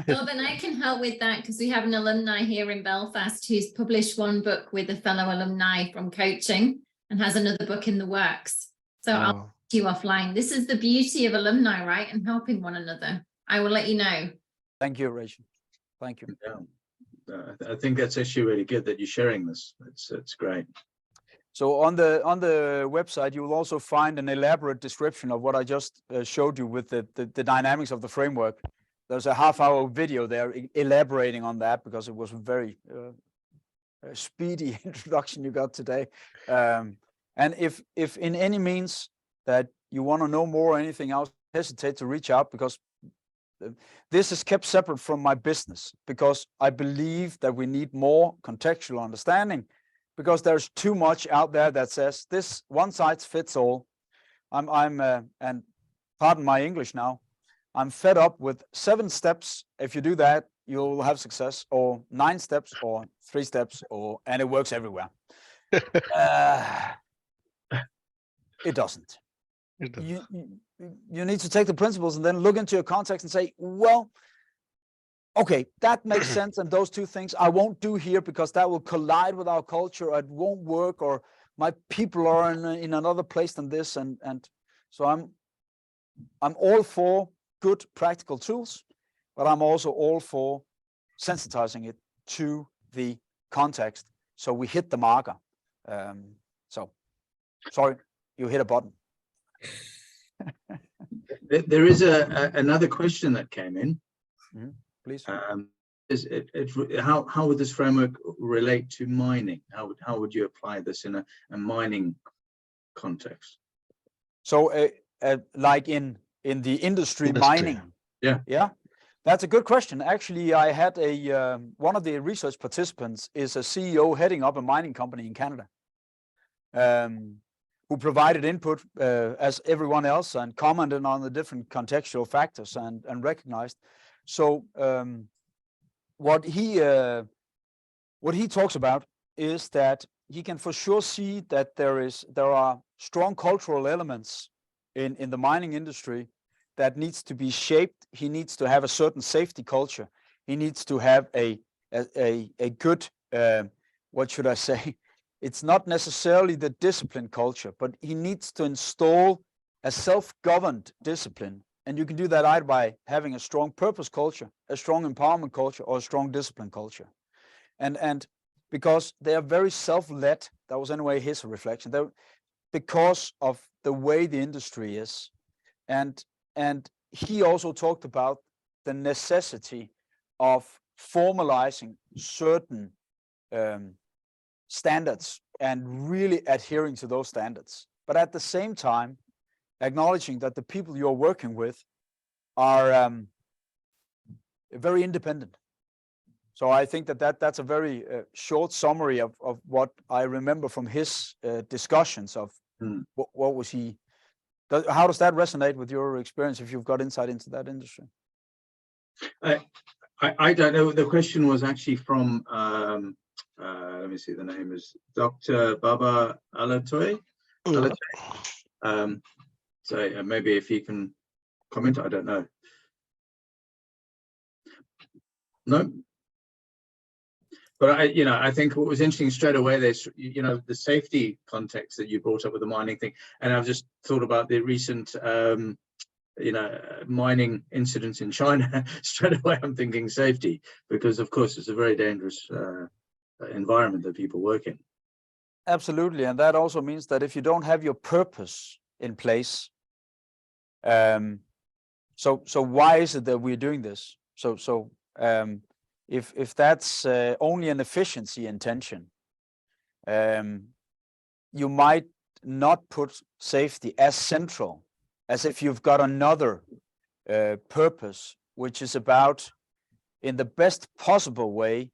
Torben, I can help with that, because we have an alumni here in Belfast who's published 1 book with a fellow alumni from coaching and has another book in the works. So I'll talk to you offline. This is the beauty of alumni, right? And helping one another. I will let you know. Thank you, Rachel. Thank you. Yeah. I think that's actually really good that you're sharing this. It's great. So on the website, you will also find an elaborate description of what I just showed you with the dynamics of the framework. There's a half-hour video there elaborating on that, because it was a very speedy introduction you got today. And if in any means that you want to know more or anything else, hesitate to reach out, because this is kept separate from my business, because I believe that we need more contextual understanding, because there's too much out there that says this one size fits all. And pardon my English now, I'm fed up with 7 steps. If you do that, you'll have success, or 9 steps, or 3 steps, and it works everywhere. It doesn't. You need to take the principles and then look into your context and say, well, okay, that makes sense, and those 2 things I won't do here because that will collide with our culture, or it won't work, or my people are in another place than this, and so I'm all for good practical tools, but I'm also all for sensitizing it to the context, so we hit the marker. So, sorry, you hit a button. There is another question that came in. Please. How would this framework relate to mining? How would you apply this in a mining context? So, like in the industry. Mining. Yeah, that's a good question. Actually, I had one of the research participants is a CEO heading up a mining company in Canada, who provided input as everyone else and commented on the different contextual factors and recognized. So what he talks about is that he can for sure see that there are strong cultural elements in the mining industry that needs to be shaped. He needs to have a certain safety culture. He needs to have a good, what should I say? It's not necessarily the discipline culture, but he needs to install a self-governed discipline. And you can do that either by having a strong purpose culture, a strong empowerment culture, or a strong discipline culture. And because they are very self-led, that was anyway his reflection, because of the way the industry is. And he also talked about the necessity of formalizing certain standards and really adhering to those standards. But at the same time, acknowledging that the people you're working with are very independent. So I think that's a very short summary of what I remember from his discussions of what was he. How does that resonate with your experience if you've got insight into that industry? I don't know. The question was actually from, let me see, the name is Dr. Baba Alatoy. So maybe if he can comment, I don't know. No. But I think what was interesting straight away, there's, the safety context that you brought up with the mining thing. And I've just thought about the recent, mining incidents in China. Straight away, I'm thinking safety, because of course it's a very dangerous environment that people work in. Absolutely. And that also means that if you don't have your purpose in place, so why is it that we're doing this? If that's only an efficiency intention, you might not put safety as central as if you've got another purpose, which is about, in the best possible way,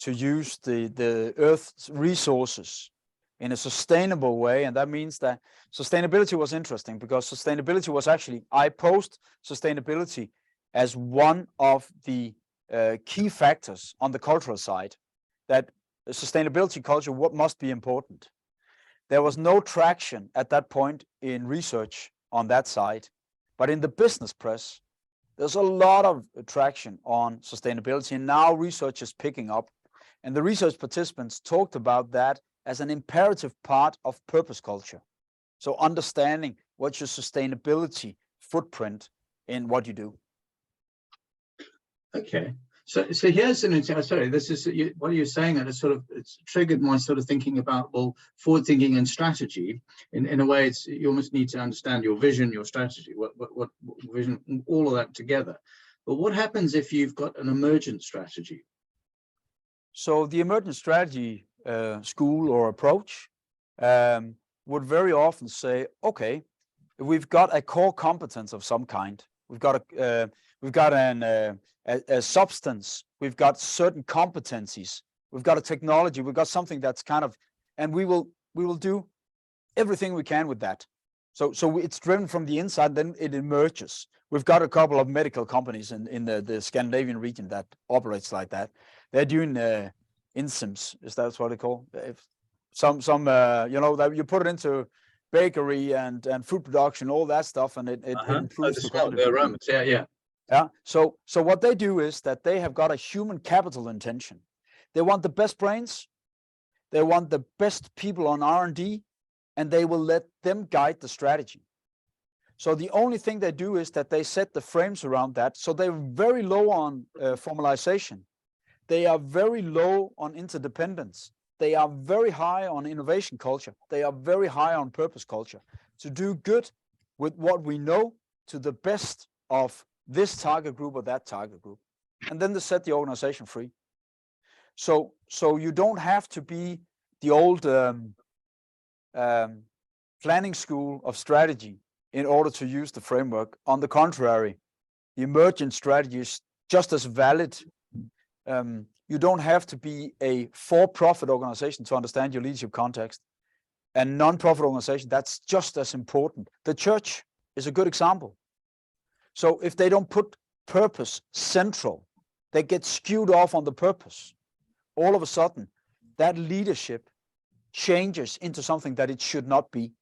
to use the Earth's resources in a sustainable way. And that means that sustainability was interesting, because sustainability was actually, I posed sustainability as one of the key factors on the cultural side, that sustainability culture, what must be important. There was no traction at that point in research on that side, but in the business press, there's a lot of traction on sustainability, and now research is picking up. And the research participants talked about that as an imperative part of purpose culture. So understanding what's your sustainability footprint in what you do. Okay, so here's an sorry. This is what you're saying, and it's triggered my sort of thinking about, well, forward thinking and strategy. In a way, it's, you almost need to understand your vision, your strategy, what vision, all of that together. But what happens if you've got an emergent strategy? So the emergent strategy school or approach would very often say, okay, we've got a core competence of some kind. We've got a substance. We've got certain competencies. We've got a technology. We've got something that's kind of, and we will do everything we can with that. So it's driven from the inside, then it emerges. We've got a couple of medical companies in the Scandinavian region that operates like that. They're doing enzymes, is that what they call? Some that you put it into bakery and food production, all that stuff, and it improves the quality. The aromas, yeah. Yeah. So what they do is that they have got a human capital intention. They want the best brains, they want the best people on R&D, and they will let them guide the strategy. So the only thing they do is that they set the frames around that. So they're very low on formalization. They are very low on interdependence. They are very high on innovation culture. They are very high on purpose culture. To do good with what we know to the best of this target group or that target group. And then they set the organization free. So you don't have to be the old planning school of strategy in order to use the framework. On the contrary, the emergent strategy is just as valid. You don't have to be a for-profit organization to understand your leadership context. And non-profit organization, that's just as important. The church is a good example. So if they don't put purpose central, they get skewed off on the purpose. All of a sudden, that leadership changes into something that it should not be.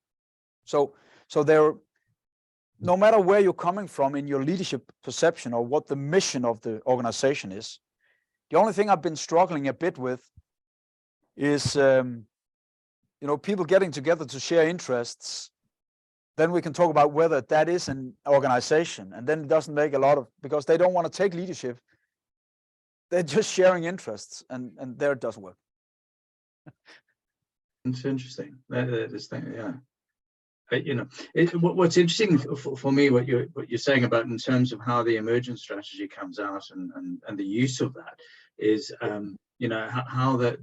So there, no matter where you're coming from in your leadership perception or what the mission of the organization is, the only thing I've been struggling a bit with is, people getting together to share interests. Then we can talk about whether that is an organization, and then it doesn't make a lot of, because they don't want to take leadership. They're just sharing interests, and there it doesn't work. It's interesting. This thing, yeah. What's interesting for me, what you're saying about in terms of how the emergent strategy comes out and the use of that is, how that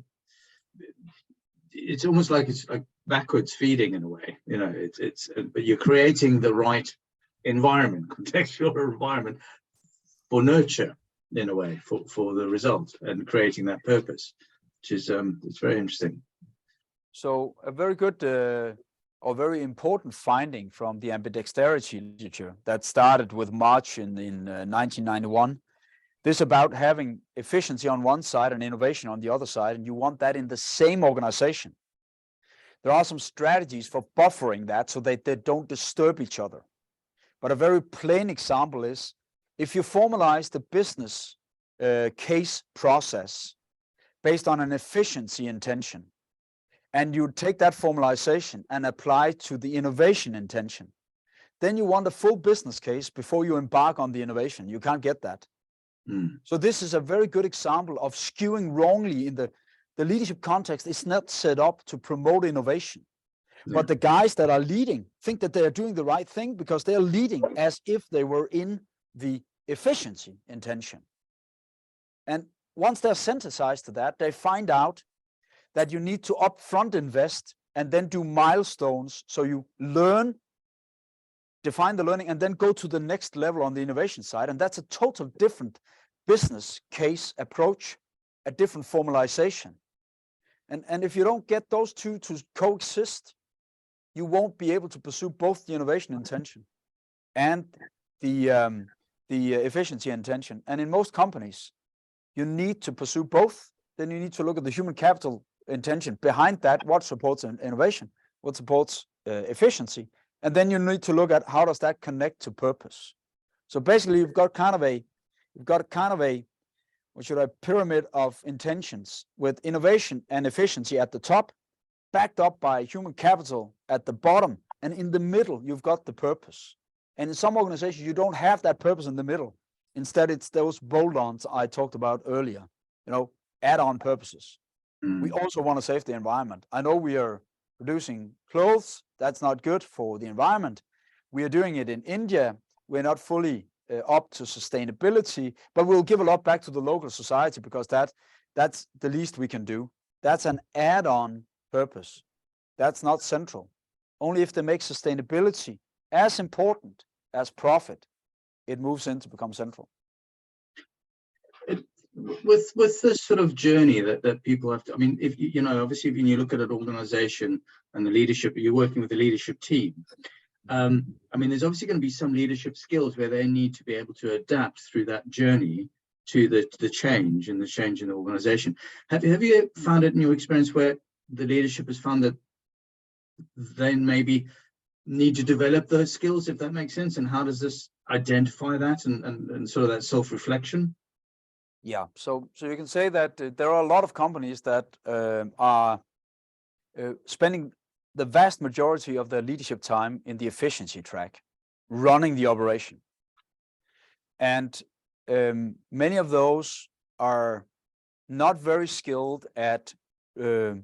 it's almost like it's like backwards feeding in a way. But you're creating the right environment, contextual environment for nurture in a way for the result and creating that purpose, which is it's very interesting. So a very good or very important finding from the ambidexterity literature that started with March in 1991. This about having efficiency on one side and innovation on the other side, and you want that in the same organization. There are some strategies for buffering that so that they don't disturb each other. But a very plain example is if you formalize the business case process based on an efficiency intention, and you take that formalization and apply to the innovation intention, then you want a full business case before you embark on the innovation. You can't get that. So this is a very good example of skewing wrongly in the leadership context. It's not set up to promote innovation, but the guys that are leading think that they are doing the right thing because they are leading as if they were in the efficiency intention. And once they're sensitized to that, they find out that you need to upfront invest and then do milestones. So you learn, define the learning, and then go to the next level on the innovation side. And that's a total different business case approach, a different formalization. And if you don't get those two to coexist, you won't be able to pursue both the innovation intention and the efficiency intention. And in most companies, you need to pursue both. Then you need to look at the human capital intention behind that, what supports innovation, what supports efficiency, and then you need to look at how does that connect to purpose. So basically, you've got kind of a pyramid of intentions with innovation and efficiency at the top, backed up by human capital at the bottom, and in the middle you've got the purpose. And in some organizations you don't have that purpose in the middle. Instead, it's those bolt-ons I talked about earlier, add-on purposes. We also want to save the environment. I know we are producing clothes. That's not good for the environment. We are doing it in India. We're not fully up to sustainability, but we'll give a lot back to the local society because that's the least we can do. That's an add-on purpose. That's not central. Only if they make sustainability as important as profit, it moves in to become central. With this sort of journey that people have to, if obviously when you look at an organization and the leadership, you're working with the leadership team. There's obviously going to be some leadership skills where they need to be able to adapt through that journey to the change and the change in the organization. Have you found it in your experience where the leadership has found that they maybe need to develop those skills, if that makes sense? And how does this identify that and sort of that self-reflection? Yeah, so you can say that there are a lot of companies that are spending the vast majority of their leadership time in the efficiency track. running the operation. And many of those are not very skilled at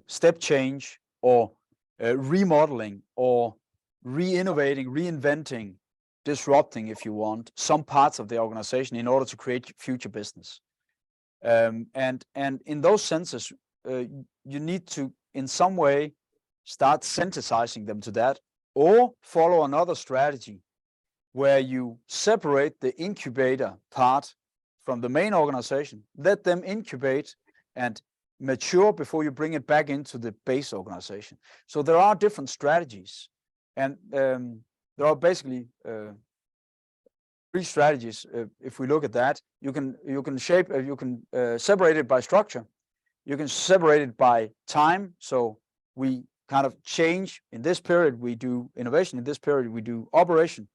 step change or remodeling or re-innovating, reinventing, disrupting, if you want, some parts of the organization in order to create future business. And in those senses, you need to, in some way, start synthesizing them to that, or follow another strategy where you separate the incubator part from the main organization, let them incubate and mature before you bring it back into the base organization. So there are different strategies, and there are basically 3 strategies. If we look at that, you can separate it by structure. You can separate it by time. So we kind of change. In this period, we do innovation. In this period, we do operation.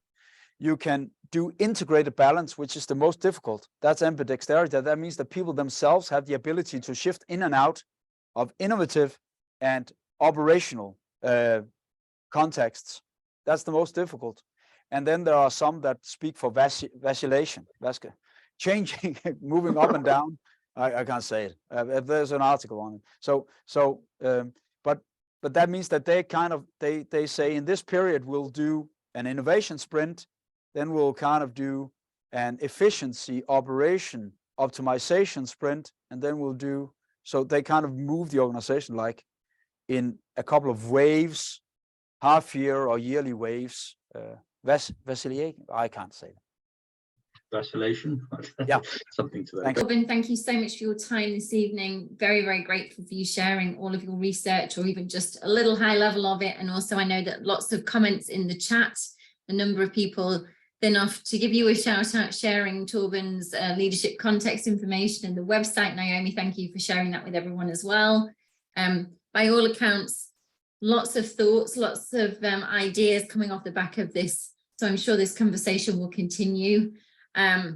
You can do integrated balance, which is the most difficult. That's ambidexterity. That means that people themselves have the ability to shift in and out of innovative and operational contexts. That's the most difficult. And then there are some that speak for vacillation, changing, moving up and down. I can't say it. There's an article on it. But that means that they say in this period we'll do an innovation sprint, then we'll kind of do an efficiency operation optimization sprint, and then we'll do, so they kind of move the organization like in a couple of waves, half year or yearly waves. Vacillation, I can't say that. Vacillation. Yeah, something to that. Thanks. Torben, thank you so much for your time this evening. Very, very grateful for you sharing all of your research, or even just a little high level of it. And also I know that lots of comments in the chat, a number of people, enough to give you a shout out sharing Torben's leadership context information and the website. Naomi, thank you for sharing that with everyone as well. By all accounts, lots of thoughts, lots of ideas coming off the back of this. So I'm sure this conversation will continue. I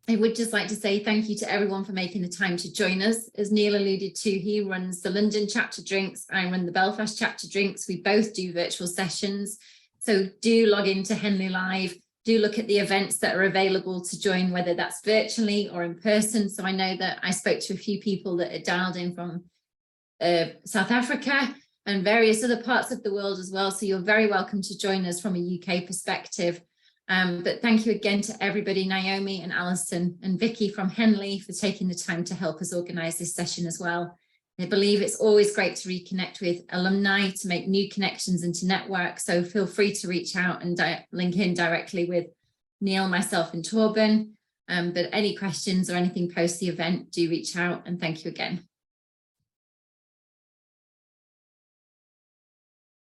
would just like to say thank you to everyone for making the time to join us. As Neil alluded to, he runs the London chapter drinks. I run the Belfast chapter drinks. We both do virtual sessions. So do log into Henley Live. Do look at the events that are available to join, whether that's virtually or in person. So I know that I spoke to a few people that are dialed in from South Africa and various other parts of the world as well. So you're very welcome to join us from a UK perspective. But thank you again to everybody, Naomi and Alison and Vicky from Henley, for taking the time to help us organise this session as well. I believe it's always great to reconnect with alumni, to make new connections and to network. So feel free to reach out and link in directly with Neil, myself and Torben. But any questions or anything post the event, do reach out, and thank you again.